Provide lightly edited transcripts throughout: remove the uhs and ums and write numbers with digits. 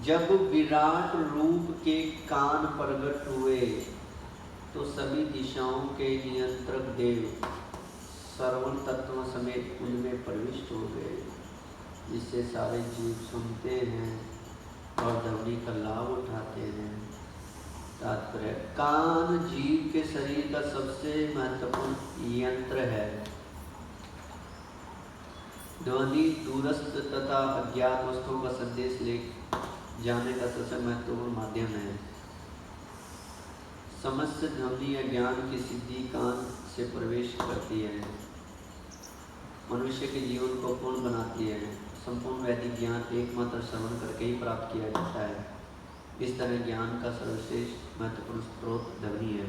जब विराट रूप के कान प्रकट हुए तो सभी दिशाओं के नियंत्रक देव श्रवण तत्व समेत उनमें प्रविष्ट हो गए, जिससे सारे जीव सुनते हैं और ध्वनि का लाभ उठाते हैं। तात्पर्य, कान जीव के शरीर का सबसे महत्वपूर्ण यंत्र है। ध्वनि दूरस्थ तथा अज्ञात वस्तुओं का संदेश ले जाने का सबसे महत्वपूर्ण माध्यम है। समस्त ध्वनि या ज्ञान की सिद्धि कान से प्रवेश करती है, मनुष्य के जीवन को पूर्ण बनाती है। संपूर्ण वैदिक ज्ञान एकमात्र श्रवण करके ही प्राप्त किया जाता है। इस तरह ज्ञान का सर्वश्रेष्ठ महत्वपूर्ण स्रोत ध्वनि है।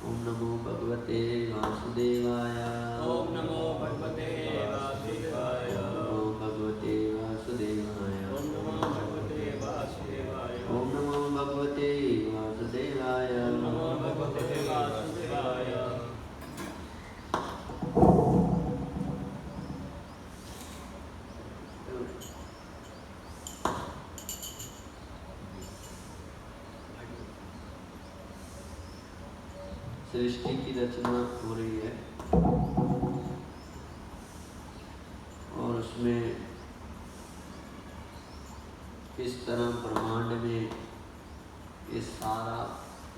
ओम नमो भगवते वासुदेवाय। ओम नमो भगवते वासुदेवाय। ओम नमो भगवते वासुदेवाय। ओम नमो भगवते वासुदेवाय। ओम नमो भगवते वासुदेवाय। ओम नमो भगवते वासुदेवाय। सृष्टि की रचना हो रही है और उसमें इस तरह ब्रह्मांड में ये सारा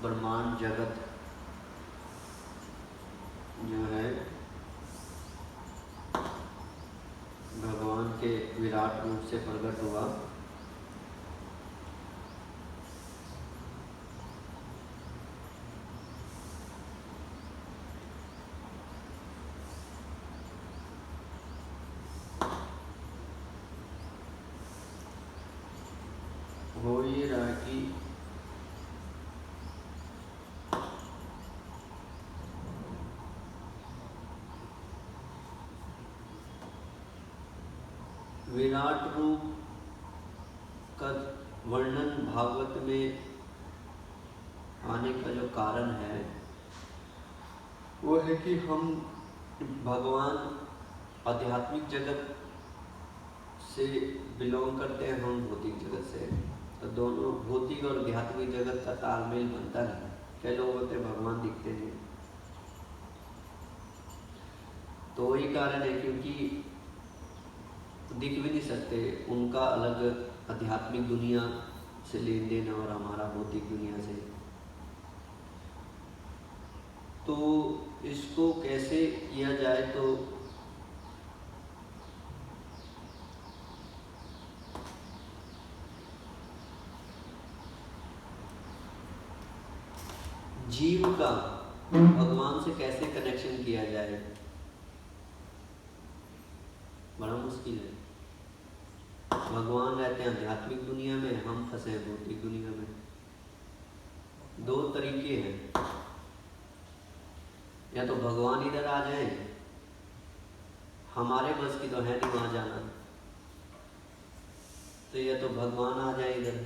ब्रह्मांड जगत जो है भगवान के विराट रूप से प्रकट हुआ। हो ये रहा कि विराट रूप का वर्णन भागवत में आने का जो कारण है वो है कि हम भगवान आध्यात्मिक जगत से बिलोंग करते हैं, हम भौतिक जगत से। तो दोनों भौतिक और आध्यात्मिक जगत का तालमेल बनता नहीं। कई लोग होते हैं भगवान दिखते नहीं, तो वही कारण है क्योंकि दिख भी नहीं सकते। उनका अलग आध्यात्मिक दुनिया से लेन देन और हमारा भौतिक दुनिया से। तो इसको कैसे किया जाए, तो जीव का भगवान से कैसे कनेक्शन किया जाए, बड़ा मुश्किल है। भगवान रहते हैं आध्यात्मिक दुनिया में, हम फंसे हैं भौतिक दुनिया में। दो तरीके हैं, या तो भगवान इधर आ जाए, हमारे बस की तो है नहीं वहां जाना, तो या तो भगवान आ जाए इधर,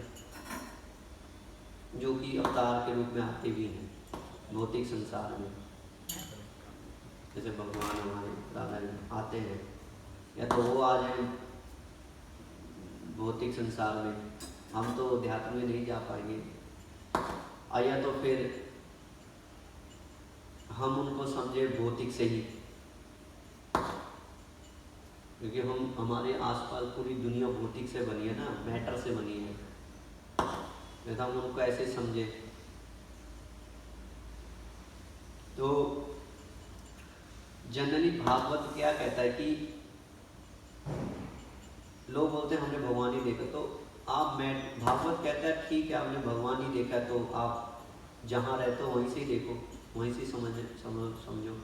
जो कि अवतार के रूप में आते भी हैं भौतिक संसार में। जैसे भगवान हमारे दादा आते हैं, या तो वो आ जाए भौतिक संसार में, हम तो अध्यात्म में नहीं जा पाएंगे। या तो फिर हम उनको समझे भौतिक से ही, क्योंकि हम हमारे आसपास पूरी दुनिया भौतिक से बनी है ना, मैटर से बनी है, तो हम उनको ऐसे समझे। तो जनरली भागवत क्या कहता है कि लोग बोलते हैं हमने भगवान ही देखा, तो आप भागवत कहता है ठीक है आपने भगवान ही देखा, तो आप जहाँ रहते हो वहीं से ही देखो, वहीं से समझो।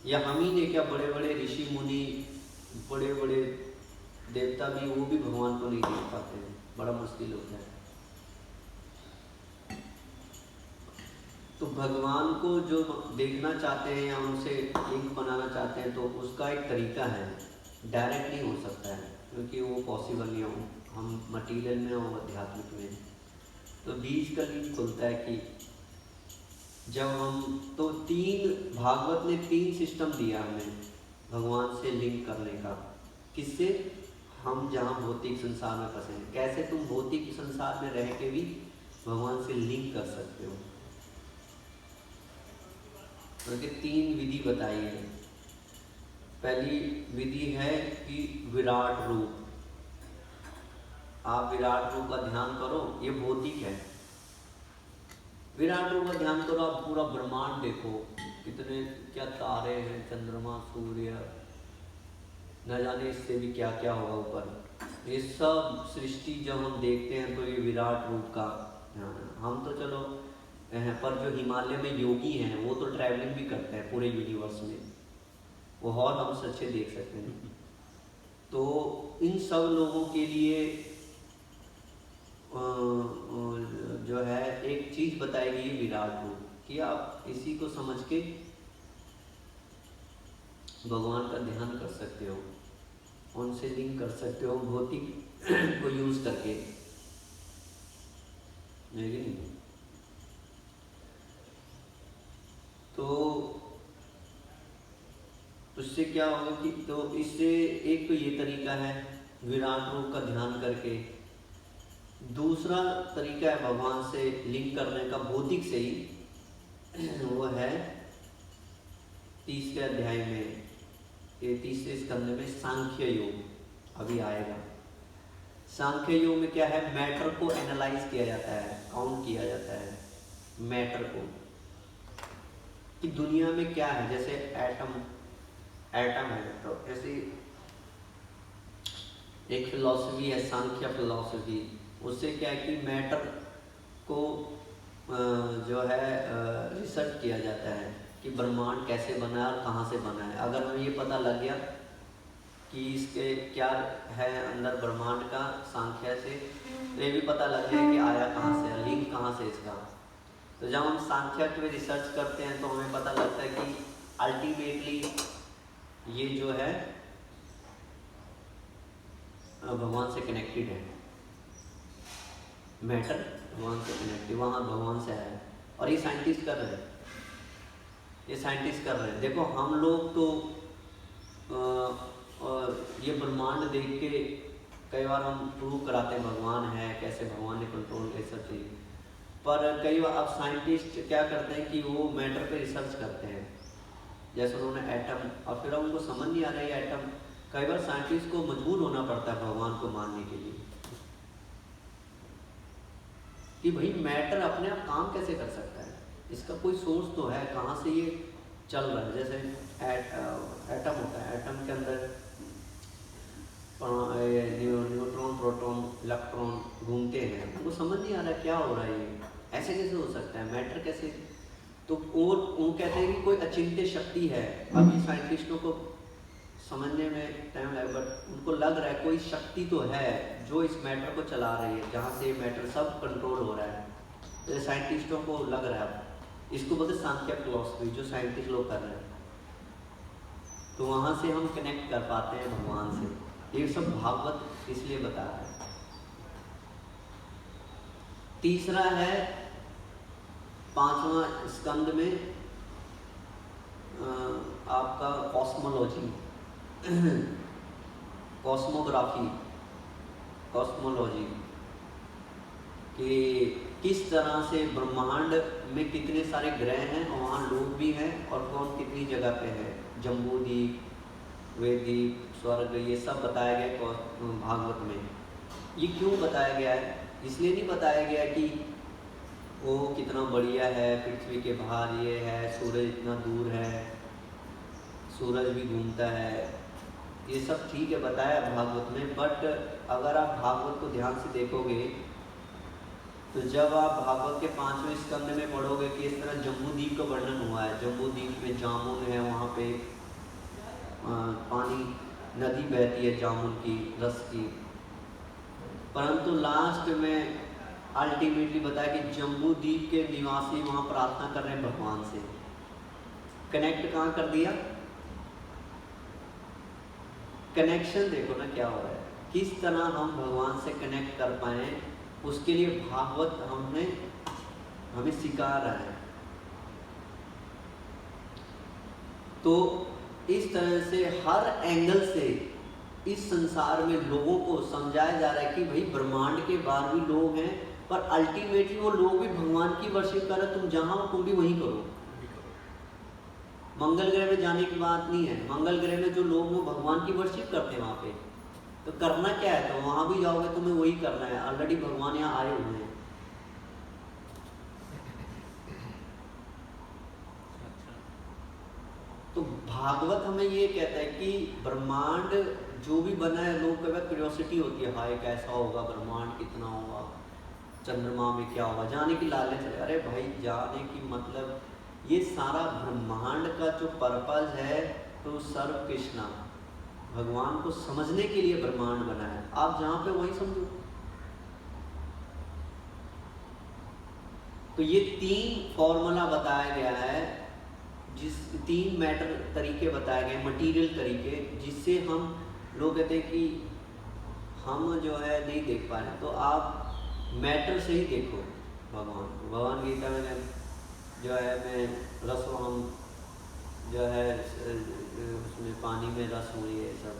या हम ही ने क्या, बड़े बड़े ऋषि मुनि, बड़े बड़े देवता भी, वो भी भगवान को नहीं देख पाते हैं, बड़ा मुश्किल होता है। तो भगवान को जो देखना चाहते हैं या उनसे लिंक बनाना चाहते हैं, तो उसका एक तरीका है, डायरेक्ट नहीं हो सकता है क्योंकि वो पॉसिबल नहीं हो, हम मटीरियल में और आध्यात्मिक में। तो बीच का लिंक खुलता है कि जब हम, तो भागवत ने 3 सिस्टम दिया हमें भगवान से लिंक करने का। किससे? हम जहाँ भौतिक संसार में फंसे हैं। कैसे तुम भौतिक संसार में रह के भी भगवान से लिंक कर सकते हो? उनके 3 विधि बताई है। पहली विधि है कि विराट रूप। आप विराट रूप का ध्यान करो, ये भौतिक है। विराट रूप का ध्यान करो, आप पूरा ब्रह्मांड देखो, कितने क्या तारे हैं, चंद्रमा, सूर्य, न जाने इससे भी क्या क्या होगा ऊपर। ये सब सृष्टि जब हम देखते हैं तो ये विराट रूप का ध्यान है। हम तो चलो पर जो हिमालय में योगी हैं वो तो ट्रैवलिंग भी करते हैं पूरे यूनिवर्स में, वो और हम सच्चे देख सकते हैं। तो इन सब लोगों के लिए जो है एक चीज बताई गई विराट रूप, कि आप इसी को समझ के भगवान का ध्यान कर सकते हो, उनसे लिंक कर सकते हो भौतिक को यूज करके, नहीं? तो उससे क्या होगा कि तो इससे एक तो ये तरीका है विराट रूप का ध्यान करके। दूसरा तरीका है भगवान से लिंक करने का भौतिक से ही, वो है 30वें अध्याय में, ये 30वें स्कंद में सांख्य योग अभी आएगा। सांख्य योग में क्या है, मैटर को एनालाइज किया जाता है, काउंट किया जाता है मैटर को, कि दुनिया में क्या है। जैसे एटम है, तो ऐसी एक फिलॉसफी है सांख्य फिलॉसफी, उससे क्या है कि मैटर को जो है रिसर्च किया जाता है कि ब्रह्मांड कैसे बना है और कहाँ से बना है। अगर हमें ये पता लग गया कि इसके क्या है अंदर ब्रह्मांड का सांख्य से, तो ये भी पता लग जाए कि आया कहाँ से, लिंक कहाँ से इसका। तो जब हम सांख्य में रिसर्च करते हैं तो हमें पता लगता है कि अल्टीमेटली ये जो है भगवान से कनेक्टेड है, मैटर भगवान से कनेक्टेड, वहाँ भगवान से आया है। और ये साइंटिस्ट कर रहे हैं, देखो हम लोग तो ये ब्रह्मांड देख के कई बार हम प्रूव कराते हैं भगवान है, कैसे भगवान ने कंट्रोल किया सब चीज़। पर कई बार अब साइंटिस्ट क्या करते हैं कि वो मैटर पे रिसर्च करते हैं, जैसे उन्होंने एटम, और फिर उनको समझ नहीं आ रहा है एटम। कई बार साइंटिस्ट को मजबूर होना पड़ता है भगवान को मानने के लिए कि भाई मैटर अपने आप काम कैसे कर सकता है, इसका कोई सोर्स तो है, कहाँ से ये चल रहा है। जैसे एटम होता है, एटम के अंदर न्यूट्रॉन, प्रोटॉन, इलेक्ट्रॉन घूमते हैं, उनको समझ नहीं आ रहा क्या हो रहा है, ये ऐसे कैसे हो सकता है, मैटर कैसे। तो वो कहते हैं कि कोई अचिंत्य शक्ति है। अभी साइंटिस्टों को समझने में टाइम लगा, बट उनको लग रहा है कोई शक्ति तो है जो इस मैटर को चला रही है, जहाँ से मैटर सब कंट्रोल हो रहा है। तो साइंटिस्टों को लग रहा है, इसको बोलते सांख्य फिलॉसफी, जो साइंटिस्ट लोग कर रहे हैं। तो वहाँ से हम कनेक्ट कर पाते हैं भगवान से। ये सब भागवत इसलिए बता रहा है। तीसरा है 5वां स्कंद में आपका कॉस्मोलॉजी, कॉस्मोलॉजी कि किस तरह से ब्रह्मांड में कितने सारे ग्रह हैं और वहाँ लोग भी हैं, और कौन कितनी जगह पे है, जम्बूद्वीप, वेदद्वीप, स्वर्ग, ये सब बताया गया भागवत में। ये क्यों बताया गया है? इसलिए नहीं बताया गया कि वो कितना बढ़िया है, पृथ्वी के बाहर ये है, सूरज इतना दूर है, सूरज भी घूमता है, ये सब ठीक है बताया भागवत में। बट अगर आप भागवत को ध्यान से देखोगे तो जब आप भागवत के 5वें स्कंद में पढ़ोगे कि इस तरह जम्बूद्वीप का वर्णन हुआ है, जम्बूद्वीप में जामुन है, वहाँ पे पानी, नदी बहती है जामुन की रस की, परंतु लास्ट में अल्टीमेटली बताया कि जम्बूद्वीप के निवासी वहाँ प्रार्थना कर रहे हैं भगवान से। कनेक्ट कहाँ कर दिया? कनेक्शन देखो ना क्या हो रहा है, किस तरह हम भगवान से कनेक्ट कर पाए, उसके लिए भागवत हमें सिखा रहा है। तो इस तरह से हर एंगल से इस संसार में लोगों को समझाया जा रहा है कि भाई ब्रह्मांड के बाहर भी लोग हैं, पर अल्टीमेटली वो लोग भी भगवान की वर्शिप कर रहे, तुम जहाँ हो तुम भी वहीं करो। मंगल ग्रह में जाने की बात नहीं है, मंगल ग्रह में जो लोग वो भगवान की वर्शिप करते हैं वहाँ पे, तो करना क्या है, तो वहाँ भी जाओगे तुम्हें वही करना है, ऑलरेडी भगवान यहाँ आए हुए हैं। तो भागवत हमें ये कहता है कि ब्रह्मांड जो भी बना है, लोग कभी क्यूरियोसिटी होती है, हाय कैसा होगा ब्रह्मांड, कितना होगा, चंद्रमा में क्या होगा, जाने की लालच है। अरे भाई जाने की मतलब ये सारा ब्रह्मांड का जो पर्पज है तो सर्व कृष्णा, भगवान को समझने के लिए ब्रह्मांड बना है, आप जहाँ पे वही समझो। तो ये 3 फॉर्मूला बताया गया है, जिस 3 मैटर तरीके बताए गए, मटेरियल तरीके, जिससे हम लोग कहते हैं कि हम जो है नहीं देख पा रहे, तो आप मैटर से ही देखो भगवान को। भगवान गीता में जो है मैं रसों, हम जो है उसमें पानी में रस हुई है सब,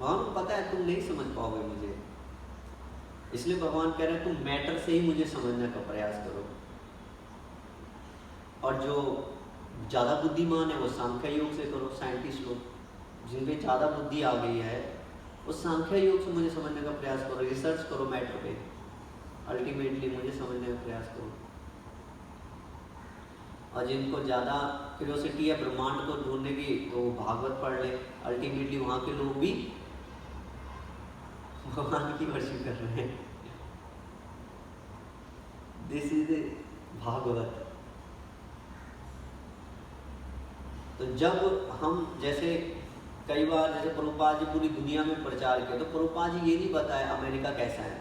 भगवान को पता है तुम नहीं समझ पाओगे मुझे, इसलिए भगवान कह रहे हैं तुम मैटर से ही मुझे समझने का प्रयास करो। और जो ज़्यादा बुद्धिमान है वो सांख्य योग से करो, साइंटिस्ट लोग जिनमें ज़्यादा बुद्धि आ गई है उस सांख्य योग से मुझे समझने का प्रयास करो, रिसर्च करो मैटर पे, अल्टीमेटली मुझे समझने का प्रयास करो। और जिनको ज़्यादा क्यूरियोसिटी है ब्रह्मांड को ढूंढने की, तो वो भागवत पढ़ ले, अल्टीमेटली वहाँ के लोग भी भगवान की वर्शिप कर रहे हैं। This is Bhagwat. तो जब हम जैसे कई बार जैसे प्रभुपाद जी पूरी दुनिया में प्रचार किया, तो प्रभुपाद जी ये नहीं बताया अमेरिका कैसा है,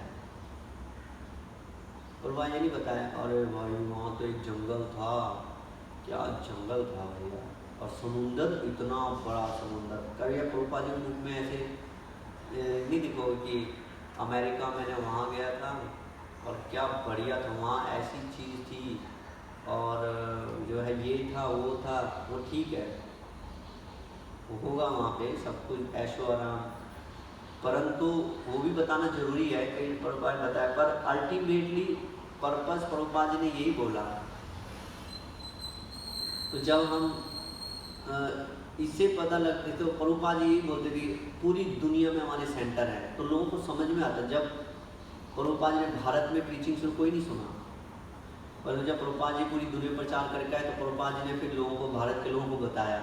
प्रभुपाद ये नहीं बताया अरे भाई वहाँ तो एक जंगल था, क्या जंगल था भैया, और समुंदर इतना बड़ा समुंदर। कभी प्रभुपाद जी बुक में ऐसे नहीं दिखोगे कि अमेरिका मैंने वहाँ गया था और क्या बढ़िया था, वहाँ ऐसी चीज़ थी और जो है ये था वो था, वो ठीक है होगा वहाँ पे सब कुछ ऐशो आराम, परंतु वो भी बताना जरूरी है, कई प्रभुपाद बताया, पर अल्टीमेटली पर्पस प्रभुपाद जी ने यही बोला। तो जब हम इससे पता लगते, तो प्रभुपाद जी यही बोलते कि पूरी दुनिया में हमारे सेंटर है, तो लोगों को समझ में आता। जब प्रभुपाद जी ने भारत में प्रीचिंग शुरू कोई नहीं सुना, पर जब प्रभुपाद जी पूरी दुनिया प्रचार करके आए, तो प्रभुपाद जी ने फिर लोगों को, भारत के लोगों को बताया,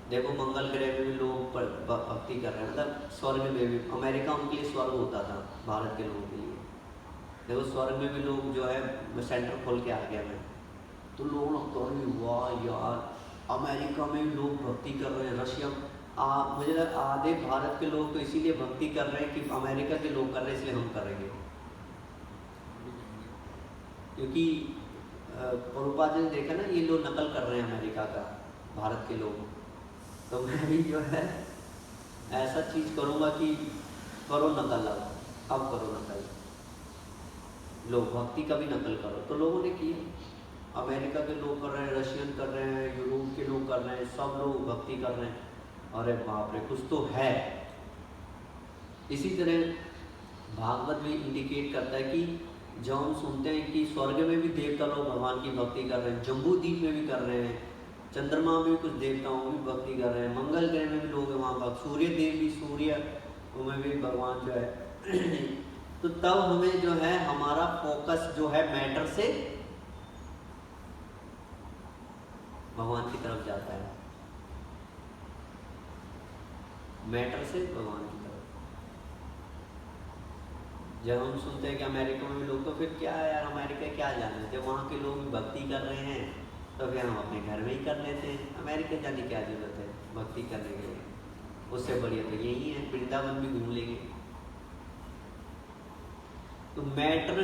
देखो मंगल ग्रह में भी लोग भक्ति कर रहे हैं, मतलब स्वर्ग में भी, अमेरिका उनके लिए स्वर्ग होता था भारत के लोगों के लिए, देखो स्वर्ग में भी लोग जो है सेंटर खोल के आ गया मैं, तो लोग लगता है वाह यार अमेरिका में भी लोग भक्ति कर रहे हैं, रशिया मुझे लगा आधे भारत के लोग तो इसीलिए भक्ति कर रहे हैं कि अमेरिका के लोग कर रहे हैं इसलिए हम करेंगे, क्योंकि प्रभुपाद जी ने देखा ना ये लोग नकल कर रहे हैं अमेरिका का, भारत के लोग, तो मैं भी जो है ऐसा चीज़ करूँगा कि करो नकल, अब करो नकल, लोग भक्ति का भी नकल करो। तो लोगों ने किया, अमेरिका के लोग कर रहे हैं, रशियन कर रहे हैं, यूरोप के लोग कर रहे हैं, सब लोग भक्ति कर रहे हैं, अरे बाप रे कुछ तो है। इसी तरह भागवत भी इंडिकेट करता है कि जब हम सुनते हैं कि स्वर्ग में भी देवता लोग भगवान की भक्ति कर रहे हैं, जम्बू द्वीप में भी कर रहे हैं, चंद्रमा में भी कुछ देवताओं भी भक्ति कर रहे हैं, मंगल ग्रह में भी लोग हैं वहाँ भक्त, सूर्य देव भी, सूर्य में भी भगवान जो है तो तब हमें जो है हमारा फोकस जो है मैटर से भगवान की तरफ जाता है, मैटर से भगवान की तरफ। जब हम सुनते हैं कि अमेरिका में भी लोग, तो फिर क्या है यार अमेरिका क्या जाना है, जब वहाँ के लोग भक्ति कर रहे हैं तो फिर हम अपने घर में ही कर लेते हैं, अमेरिका जाने की क्या जरूरत है भक्ति करने के लिए, उससे बढ़िया तो यही है, वृंदावन भी घूम लेंगे। तो मैटर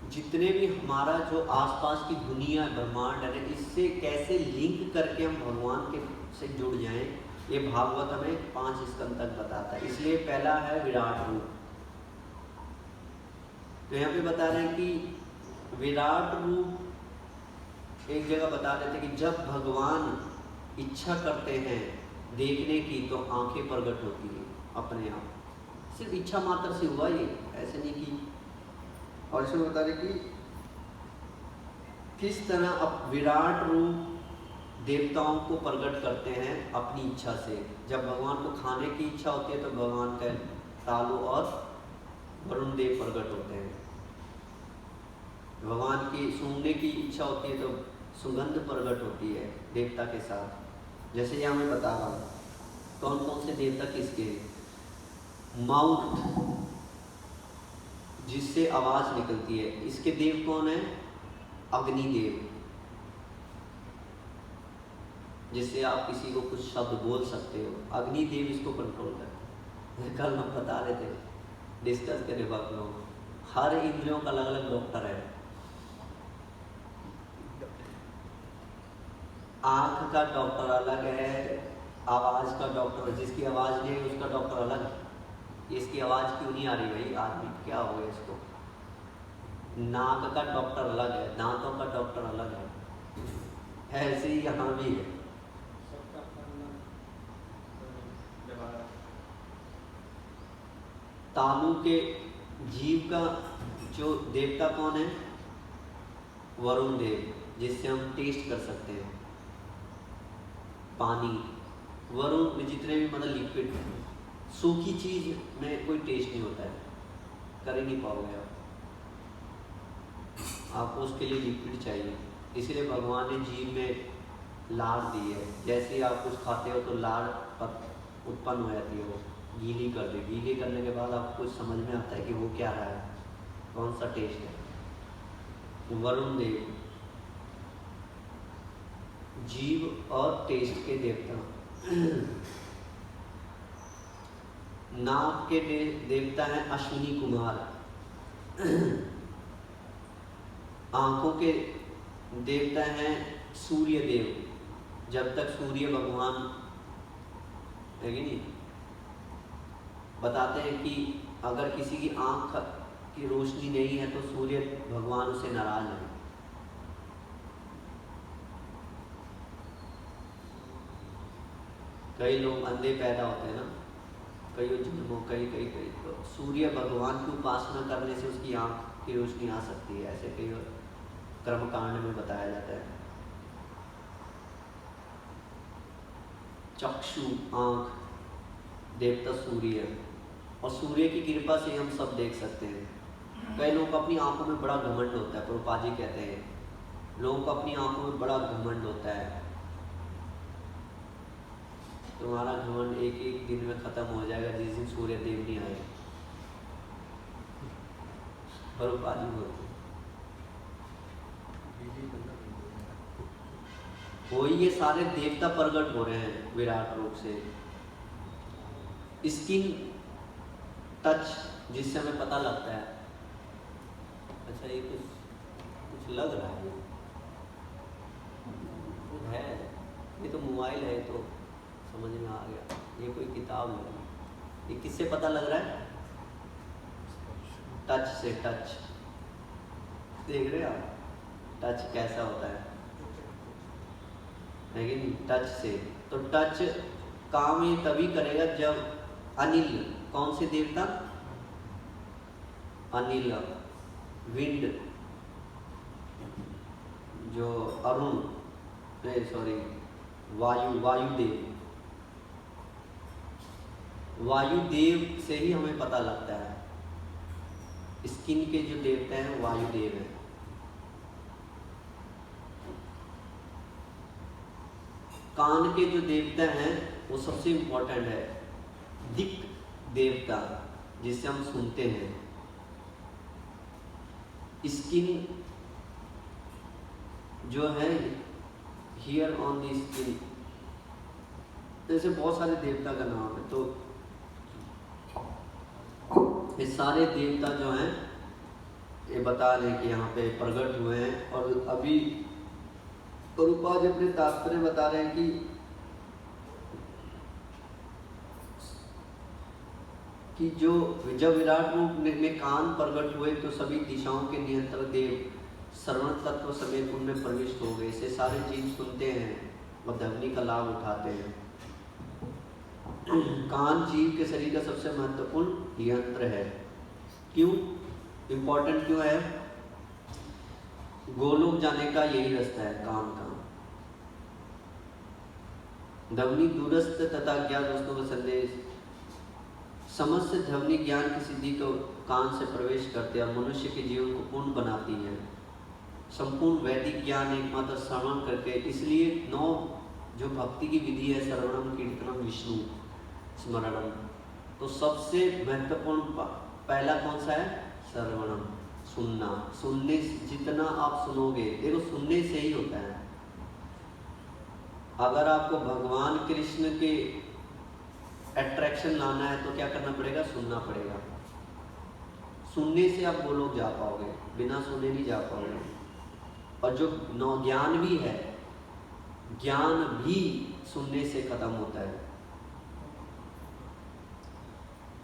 जितने भी हमारा जो आसपास की दुनिया ब्रह्मांड है, इससे कैसे लिंक करके हम भगवान के से जुड़ जाएं, ये भागवत हमें 5 स्कंद तक बताता है। इसलिए पहला है विराट रूप। तो यहाँ पे बता रहे हैं कि विराट रूप एक जगह बता देते कि जब भगवान इच्छा करते हैं देखने की तो आंखें प्रकट होती है अपने आप, सिर्फ इच्छा मात्र से हुआ ये, ऐसे नहीं कि। और इसमें बता रहे कि किस तरह अब विराट रूप देवताओं को प्रकट करते हैं अपनी इच्छा से। जब भगवान को खाने की इच्छा होती है तो भगवान का तालु और वरुण देव प्रकट होते हैं। भगवान की सूंघने की इच्छा होती है तो सुगंध प्रकट होती है देवता के साथ। जैसे यहाँ मैं बता रहा हूँ कौन कौन से देवता किसके। माउथ, जिससे आवाज निकलती है, इसके देव कौन है? अग्निदेव, जिससे आप किसी को कुछ शब्द बोल सकते हो, अग्निदेव इसको कंट्रोल करता है। कल हम बता रहे थे, डिस्कस करे वक्त लोग, हर इंद्रियों का अलग अलग डॉक्टर है। आंख का डॉक्टर अलग है, आवाज का डॉक्टर, जिसकी आवाज नहीं है उसका डॉक्टर अलग है। इसकी आवाज क्यों नहीं आ रही भाई, आदमी क्या हो गया इसको। नाक का डॉक्टर अलग है, दांतों का डॉक्टर अलग है, ऐसे ही यहाँ भी है। तालु के जीव का जो देवता कौन है? वरुण देव, जिससे हम टेस्ट कर सकते हैं पानी। वरुण में जितने भी मतलब लिक्विड, सूखी चीज में कोई टेस्ट नहीं होता है, कर ही नहीं पाओगे आप, आपको उसके लिए लिक्विड चाहिए। इसलिए भगवान ने जीव में लार दी है। जैसे ही आप कुछ खाते हो तो लार उत्पन्न हो जाती है, वो गीली कर दे। गीली करने के बाद आपको कुछ समझ में आता है कि वो क्या रहा है, कौन सा टेस्ट है। वरुण देव जीव और टेस्ट के देवता। नाक के देवता हैं अश्विनी कुमार। आंखों के देवता हैं सूर्य देव। जब तक सूर्य भगवान है कि नहीं, बताते हैं कि अगर किसी की आंख की रोशनी नहीं है तो सूर्य भगवान उससे नाराज है। कई लोग अंधे पैदा होते हैं ना, कई जन्मों, कई तो सूर्य भगवान की उपासना करने से उसकी आंख की रोशनी आ सकती है, ऐसे कई कर्मकांड में बताया जाता है। चक्षु, आंख, देवता सूर्य, और सूर्य की कृपा से हम सब देख सकते हैं। कई लोगों को अपनी आंखों में बड़ा घमंड होता है, प्रभुपाद जी कहते हैं लोगों को अपनी आंखों में बड़ा घमंड होता है। तुम्हारा घमंड एक एक दिन में खत्म हो जाएगा जिस दिन सूर्य देव नहीं आए। प्रभुपाद जी बोलते वही, ये सारे देवता प्रकट हो रहे हैं विराट रूप से। स्किन टच, जिससे हमें पता लगता है। अच्छा ये कुछ लग रहा है, ये तो मोबाइल है, तो समझ में आ गया। ये कोई किताब है, ये किससे पता लग रहा है? टच से। टच देख रहे हैं आप, टच कैसा होता है, लेकिन टच से। तो टच काम ये तभी करेगा जब अनिल, कौन से देवता? अनिल, विंड, जो अरुण, सॉरी वायुदेव। वायुदेव से ही हमें पता लगता है। स्किन के जो देवता हैं वायुदेव हैं। कान के जो देवता हैं वो सबसे इम्पोर्टेंट है, दिक देवता, जिससे हम सुनते हैं। स्किन जो है, हियर ऑन द स्किन, ऐसे बहुत सारे देवता का नाम है। तो ये सारे देवता जो हैं ये बता रहे हैं कि यहाँ पे प्रकट हुए हैं। और अभी प्रभुपाद अपने तात्पर्य बता रहे हैं कि जो जब विराट रूप में कान प्रकट हुए तो सभी दिशाओं के नियंत्रक देव श्रवण तत्व समेत उनमें प्रविष्ट हो गए। इसे सारे जीव सुनते हैं और ध्वनि का लाभ उठाते हैं। कान जीव के शरीर का सबसे महत्वपूर्ण यंत्र है। क्यों इम्पोर्टेंट क्यों है? गोलोक जाने का यही रास्ता है, कान का। ध्वनि दूरस्थ तथा ज्ञान वस्तु का संदेश, समस्त ध्वनि ज्ञान की सिद्धि को कान से प्रवेश करते और मनुष्य के जीवन को पूर्ण बनाती है। संपूर्ण वैदिक ज्ञान एकमात्र श्रवण करके, इसलिए 9 जो भक्ति की विधि है, श्रवणम कीर्तनम विष्णु स्मरणम, तो सबसे महत्वपूर्ण पहला कौन सा है? श्रवणम, सुनना। सुनने जितना आप सुनोगे, देखो सुनने से ही होता है। अगर आपको भगवान कृष्ण के अट्रैक्शन लाना है तो क्या करना पड़ेगा? सुनना पड़ेगा। सुनने से आप गोलोक जा पाओगे, बिना सुने नहीं जा पाओगे। और जो ज्ञान भी है, ज्ञान भी सुनने से खत्म होता है।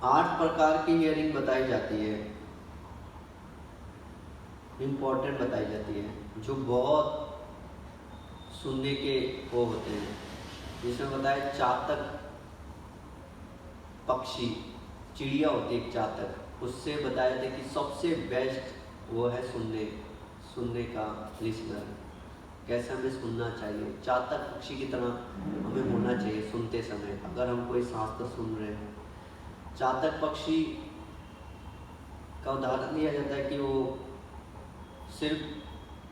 8 प्रकार की हियरिंग बताई जाती है, इम्पोर्टेंट बताई जाती है, जो बहुत सुनने के वो होते हैं। जिसमें बताया चातक पक्षी, चिड़िया होती है एक चातक, उससे बताया था कि सबसे बेस्ट वो है सुनने का लिसनर। कैसे हमें सुनना चाहिए, चातक पक्षी की तरह हमें होना चाहिए सुनते समय। अगर हम कोई शास्त्र सुन रहे हैं, चातक पक्षी का उदाहरण दिया जाता है कि वो सिर्फ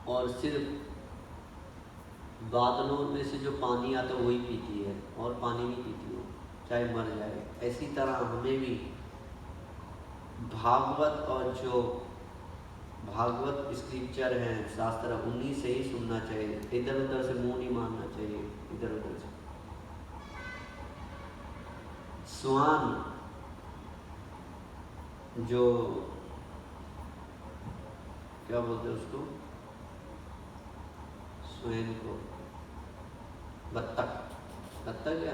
और सिर्फ बादलों में से जो पानी आता है वही पीती है, और पानी नहीं पीती वो, चाहे मर जाए। ऐसी तरह हमें भी भागवत और जो भागवत स्क्रिप्चर हैं, शास्त्र, उन्हीं से ही सुनना चाहिए। इधर उधर से मुंह नहीं मारना चाहिए, इधर उधर से। स्वान जो क्या बोलते हैं उसको, स्वयं को बत्तख क्या,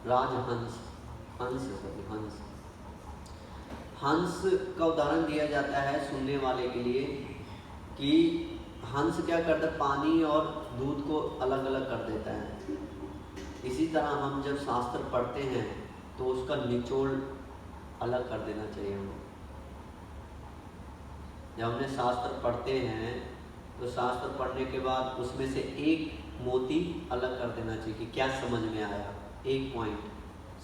राजहंस, हंस का उदाहरण दिया जाता है सुनने वाले के लिए कि हंस क्या करता है, पानी और दूध को अलग अलग कर देता है। इसी तरह हम जब शास्त्र पढ़ते हैं तो उसका निचोड़ अलग कर देना चाहिए हमें। जब हमने शास्त्र पढ़ते हैं तो शास्त्र पढ़ने के बाद उसमें से एक मोती अलग कर देना चाहिए कि क्या समझ में आया, एक पॉइंट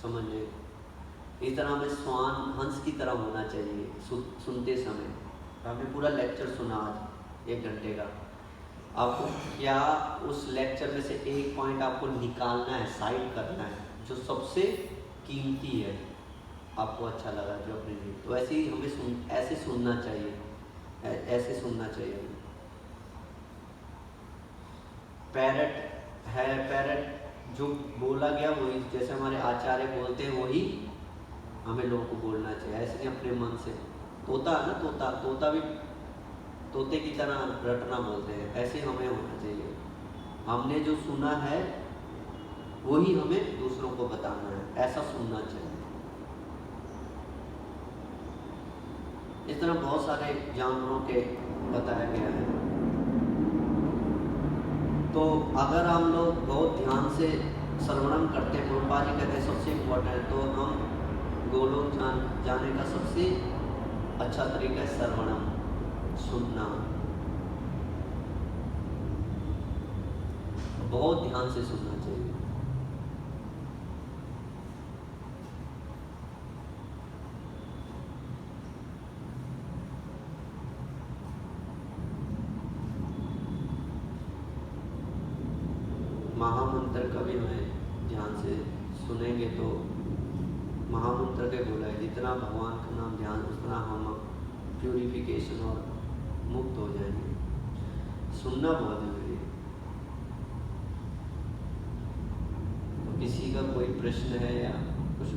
समझ में। इस तरह हमें स्वान हंस की तरह होना चाहिए सुनते समय। हमने पूरा लेक्चर सुना आज 1 घंटे का, आपको क्या उस लेक्चर में से एक पॉइंट आपको निकालना है, साइड करना है, जो सबसे कीमती है, आपको अच्छा लगा जो अपने लिए। तो ऐसे ही हमें ऐसे सुनना चाहिए, ऐसे सुनना चाहिए। पैरट है, पैरट जो बोला गया वही, जैसे हमारे आचार्य बोलते हैं वही हमें लोगों को बोलना चाहिए, ऐसे नहीं अपने मन से। तोता है ना, तोता भी तोते की तरह रटना बोलते हैं, ऐसे हमें होना चाहिए। हमने जो सुना है वही हमें दूसरों को बताना है, ऐसा सुनना चाहिए। इस तरह बहुत सारे जानवरों के बताया गया है। तो अगर हम लोग बहुत ध्यान से श्रवणम करते हैं, प्रभुपाद जी कहते हैं सबसे इम्पोर्टेंट है, तो हम गोलोक जाने का सबसे अच्छा तरीका है श्रवणम, सुनना। बहुत ध्यान से सुनना चाहिए। महामंत्र का भी हमें ध्यान से सुनेंगे तो महामंत्र के बोला है, जितना भगवान का नाम ध्यान, उतना हम प्यूरिफिकेशन और मुक्त हो जाएंगे। सुनना बहुत जरूरी है। तो किसी का कोई प्रश्न है या कुछ